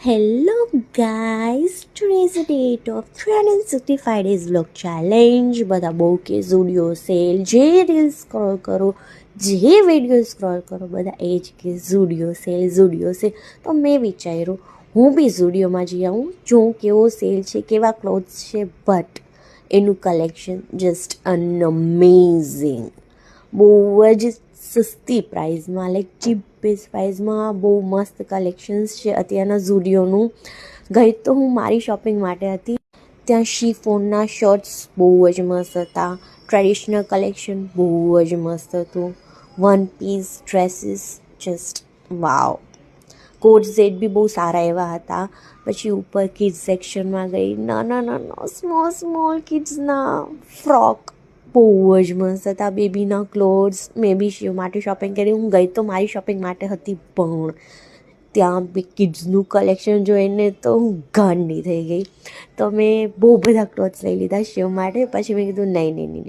Hello guys, today is the date of 365 days vlog challenge. બધા બહુ કે Zudio cell, જે રીલ સ્ક્રોલ કરો, જે વિડીયો સ્ક્રોલ કરો, બધા એ જ કે ઝૂડિયો સેલ. તો મેં વિચાર્યું હું બી ઝૂડિયોમાં જઈ આવું, જોઉં કેવો સેલ છે, કેવા ક્લોથ્સ છે, બટ એનું કલેક્શન જસ્ટ અમેઝિંગ. બહુ જ સસ્તી પ્રાઇઝમાં, લાઈક ચીપેસ્ટ પ્રાઇઝમાં બહુ મસ્ત કલેક્શન્સ છે અત્યારના ઝૂડિયોનું. ગઈ તો હું મારી શોપિંગ માટે હતી. ત્યાં શિફોનના શર્ટ્સ બહુ જ મસ્ત હતા, ટ્રેડિશનલ કલેક્શન બહુ જ મસ્ત હતું, વન પીસ ડ્રેસીસ જસ્ટ વાવ. કોટ સેટ બી બહુ સારા એવા હતા. પછી ઉપર કિડ્સ સેક્શનમાં ગઈ, નાના સ્મોલ કિડ્સના ફ્રોક બહુ જ મસ્ત હતા, બેબીના ક્લોથ્સ. મેં બી શિવ માટે શોપિંગ કરી. હું ગઈ તો મારી શોપિંગ માટે હતી, પણ ત્યાં બી કિડ્સનું કલેક્શન જોઈને તો હું ગાંડી થઈ ગઈ. તો મેં બહુ બધા ક્લોથ્સ લઈ લીધા શિવ માટે. પછી મેં કીધું નહીં,